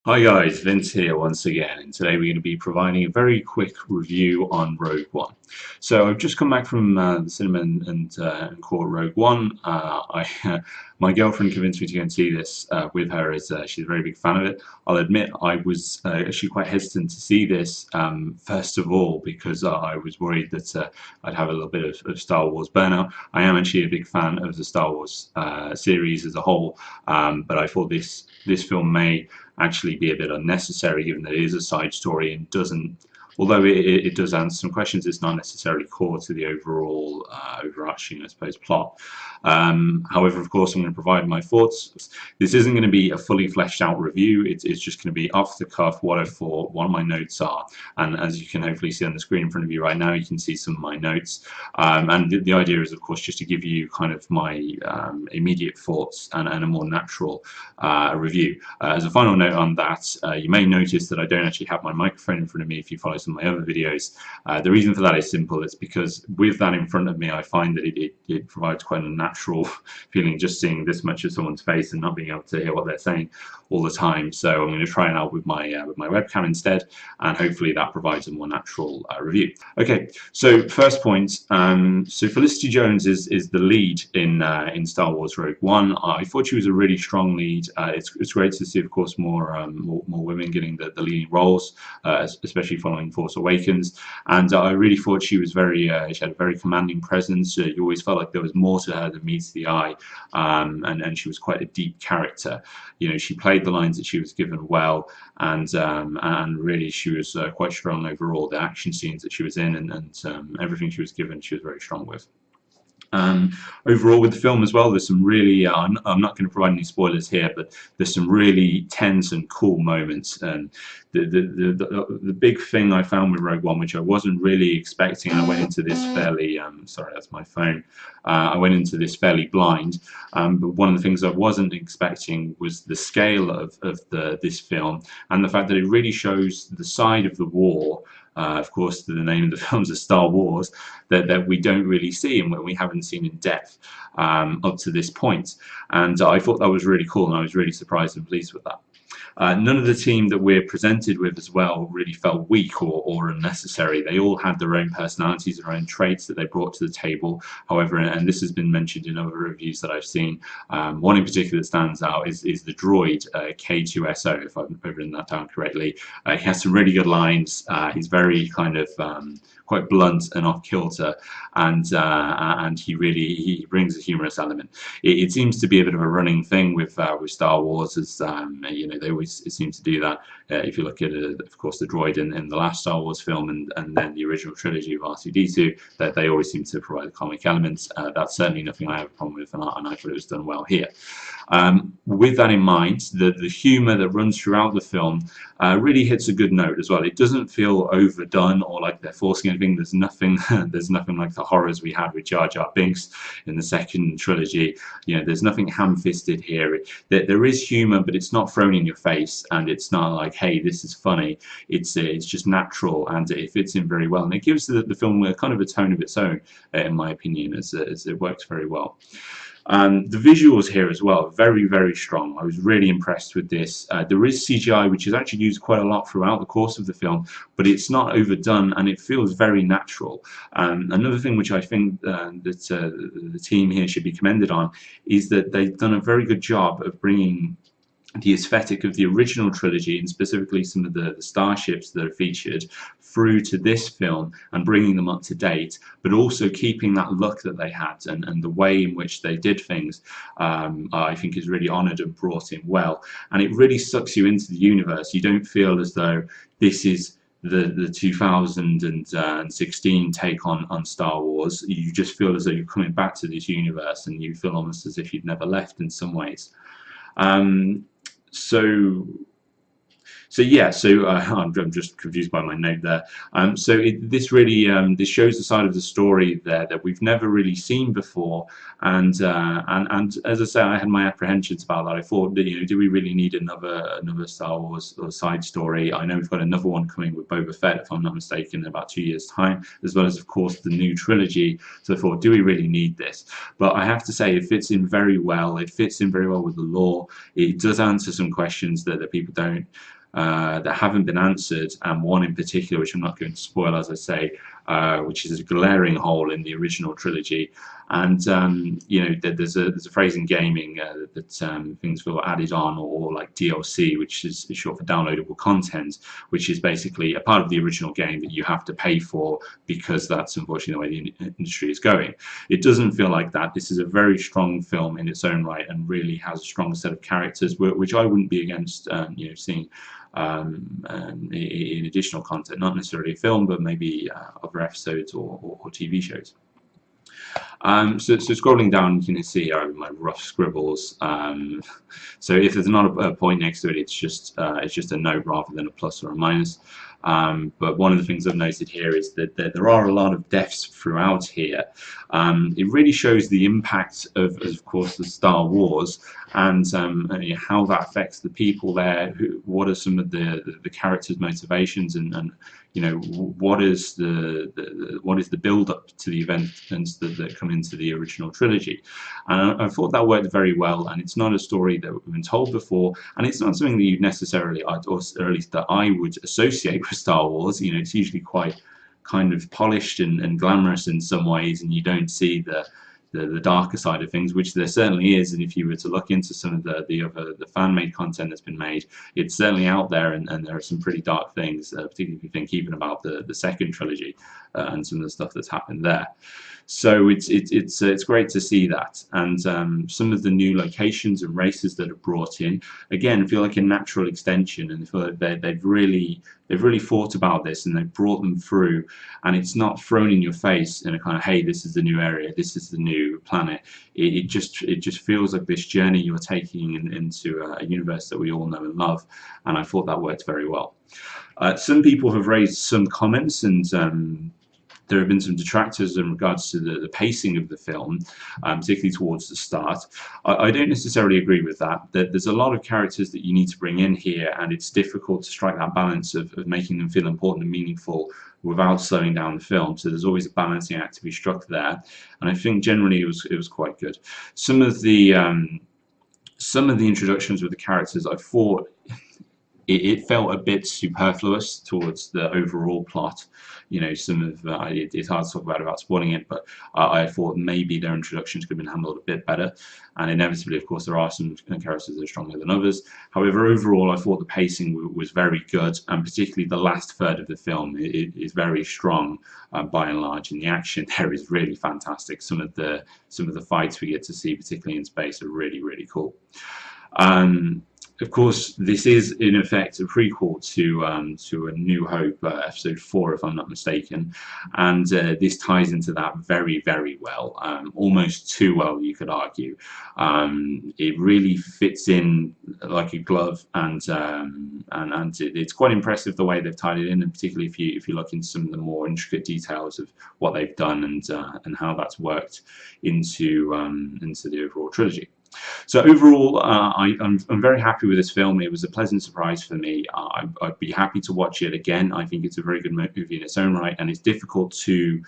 Hi guys, Vince here once again, and today we're going to be providing a very quick review on Rogue One. So I've just come back from the cinema and caught Rogue One. My girlfriend convinced me to go and see this with her, as she's a very big fan of it. I'll admit I was actually quite hesitant to see this first of all because I was worried that I'd have a little bit of Star Wars burnout. I am actually a big fan of the Star Wars series as a whole, but I thought this film may actually be a bit unnecessary given that it is a side story and doesn't, although it does answer some questions, it's not necessarily core to the overall overarching, I suppose, plot. However, of course, I'm going to provide my thoughts. This isn't going to be a fully fleshed out review. It's just going to be off the cuff what I thought, what my notes are. And as you can hopefully see on the screen in front of you right now, you can see some of my notes. And the idea is, of course, just to give you kind of my immediate thoughts and a more natural review. As a final note on that, you may notice that I don't actually have my microphone in front of me if you follow some of my other videos. The reason for that is simple. It's because with that in front of me, I find that it provides quite a natural feeling just seeing this much of someone's face and not being able to hear what they're saying all the time. So I'm going to try it out with my webcam instead, and hopefully that provides a more natural review. Okay, so first point. So Felicity Jones is the lead in Star Wars Rogue One. I thought she was a really strong lead. It's great to see, of course, more women getting the leading roles, especially following Force Awakens. And I really thought she was she had a very commanding presence. You always felt like there was more to her than meets the eye, and she was quite a deep character. You know, she played the lines that she was given well, and really she was quite strong overall. The action scenes that she was in and everything she was given, she was very strong with. Um, Overall, with the film as well, there's some really, I'm not going to provide any spoilers here, but there's some really tense and cool moments. And the big thing I found with Rogue One, which I wasn't really expecting, I went into this fairly, sorry, that's my phone. I went into this fairly blind, but one of the things I wasn't expecting was the scale of this film and the fact that it really shows the side of the war. Of course, the name of the film is Star Wars, that we don't really see and we haven't seen in depth up to this point. And I thought that was really cool, and I was really surprised and pleased with that. None of the team that we're presented with as well really felt weak or unnecessary. They all had their own personalities, their own traits that they brought to the table. However, and this has been mentioned in other reviews that I've seen, one in particular that stands out is the droid K2SO, if I've written that down correctly. He has some really good lines. He's very kind of quite blunt and off kilter, and he brings a humorous element. It seems to be a bit of a running thing with Star Wars, as you know, they always seem to do that. If you look at, of course, the droid in the last Star Wars film and then the original trilogy of R2-D2, that they always seem to provide the comic elements. That's certainly nothing I have a problem with, and I thought it was done well here. With that in mind, the humour that runs throughout the film really hits a good note as well. It doesn't feel overdone or like they're forcing anything. There's nothing there's nothing like the horrors we had with Jar Jar Binks in the second trilogy. You know, there's nothing ham-fisted here. There is humour, but it's not thrown in your face, and it's not like, hey, this is funny. It's just natural, and it fits in very well, and it gives the film a kind of a tone of its own, in my opinion, as it works very well. The visuals here as well, very, very strong. I was really impressed with this. There is CGI, which is actually used quite a lot throughout the course of the film, but it's not overdone and it feels very natural. Another thing which I think that the team here should be commended on is that they've done a very good job of bringing the aesthetic of the original trilogy, and specifically some of the starships that are featured, through to this film and bringing them up to date, but also keeping that look that they had and the way in which they did things, I think is really honoured and brought in well. And it really sucks you into the universe. You don't feel as though this is the 2016 take on Star Wars. You just feel as though you're coming back to this universe, and you feel almost as if you'd never left in some ways. So So yeah, so I'm just confused by my note there. This really this shows the side of the story there that we've never really seen before, and as I say, I had my apprehensions about that. I thought, that, do we really need another Star Wars or side story? I know we've got another one coming with Boba Fett, if I'm not mistaken, in about 2 years' time, as well as of course the new trilogy. So I thought, do we really need this? But I have to say, it fits in very well. It fits in very well with the lore. It does answer some questions that people don't. That haven't been answered, and one in particular, which I'm not going to spoil, as I say, which is a glaring hole in the original trilogy. And there's a phrase in gaming that things feel added on, or like DLC, which is short for downloadable content, which is basically a part of the original game that you have to pay for because that's unfortunately the way the industry is going. It doesn't feel like that. This is a very strong film in its own right, and really has a strong set of characters, which I wouldn't be against seeing in additional content, not necessarily a film, but maybe other episodes or TV shows. So scrolling down, you can see my rough scribbles. So if there's not a point next to it, it's just a note rather than a plus or a minus. But one of the things I've noted here is that there are a lot of deaths throughout here. It really shows the impact of course, the Star Wars, and how that affects the people there. What are some of the characters' motivations, and what is the build up to the events that come into the original trilogy. And I thought that worked very well, and it's not a story that we've been told before, and it's not something that you necessarily, or at least that I would associate with Star Wars. It's usually quite kind of polished and glamorous in some ways, and you don't see the darker side of things, which there certainly is. And if you were to look into some of the fan-made content that's been made, it's certainly out there, and there are some pretty dark things, particularly if you think even about the second trilogy and some of the stuff that's happened there. So it's great to see that, and some of the new locations and races that are brought in again feel like a natural extension, and feel like they've really thought about this, and they've brought them through, and it's not thrown in your face in a kind of, hey, this is the new area, this is the new planet. It just feels like this journey you're taking into a universe that we all know and love, and I thought that worked very well. Some people have raised some comments, and there have been some detractors in regards to the pacing of the film, particularly towards the start. I don't necessarily agree with that. There's a lot of characters that you need to bring in here, and it's difficult to strike that balance of making them feel important and meaningful without slowing down the film. So there's always a balancing act to be struck there, and I think generally it was quite good. Some of the introductions with the characters, I thought it felt a bit superfluous towards the overall plot. Some of it's hard to talk about spoiling it, but I thought maybe their introductions could have been handled a bit better. And inevitably, of course, there are some characters that are stronger than others. However, overall, I thought the pacing was very good, and particularly the last third of the film is very strong by and large, and the action there is really fantastic. Some of the fights we get to see, particularly in space, are really cool. Of course, this is in effect a prequel to A New Hope, Episode 4, if I'm not mistaken, and this ties into that very well, almost too well, you could argue. It really fits in like a glove, and it's quite impressive the way they've tied it in, and particularly if you look into some of the more intricate details of what they've done, and how that's worked into the overall trilogy. So overall, I'm very happy with this film. It was a pleasant surprise for me. I'd be happy to watch it again. I think it's a very good movie in its own right, and it's difficult to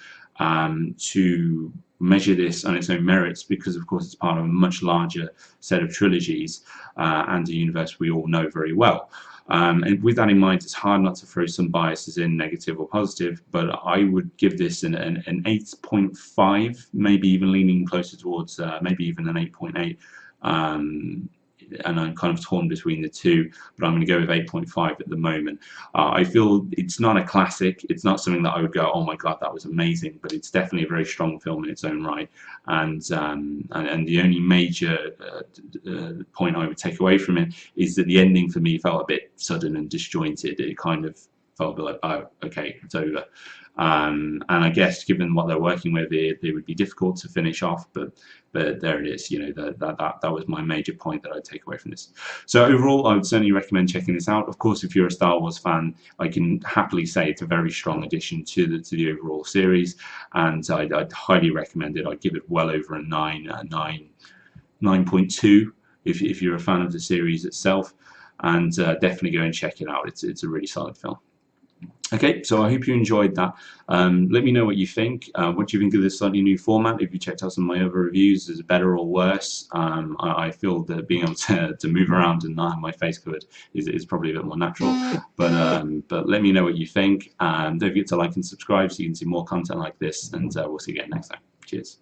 measure this on its own merits, because of course it's part of a much larger set of trilogies and a universe we all know very well. And with that in mind, it's hard not to throw some biases in, negative or positive, but I would give this an 8.5, maybe even leaning closer towards maybe even an 8.8. And I'm kind of torn between the two, but I'm going to go with 8.5 at the moment. I feel it's not a classic. It's not something that I would go, oh my god, that was amazing, but it's definitely a very strong film in its own right. And the only major point I would take away from it is that the ending for me felt a bit sudden and disjointed. It kind of felt a bit like, oh, okay, it's over. And I guess given what they're working with, it would be difficult to finish off, but there it is. That was my major point that I'd take away from this. So overall, I would certainly recommend checking this out. Of course, if you're a Star Wars fan, I can happily say it's a very strong addition to the overall series, and I'd highly recommend it. I'd give it well over a 9.2 if you're a fan of the series itself, and definitely go and check it out. It's a really solid film. Okay, so I hope you enjoyed that. Let me know what you think. What do you think of this slightly new format? If you checked out some of my other reviews, is it better or worse? I feel that being able to move around and not have my face covered is probably a bit more natural. But let me know what you think. Don't forget to like and subscribe so you can see more content like this, and we'll see you again next time. Cheers.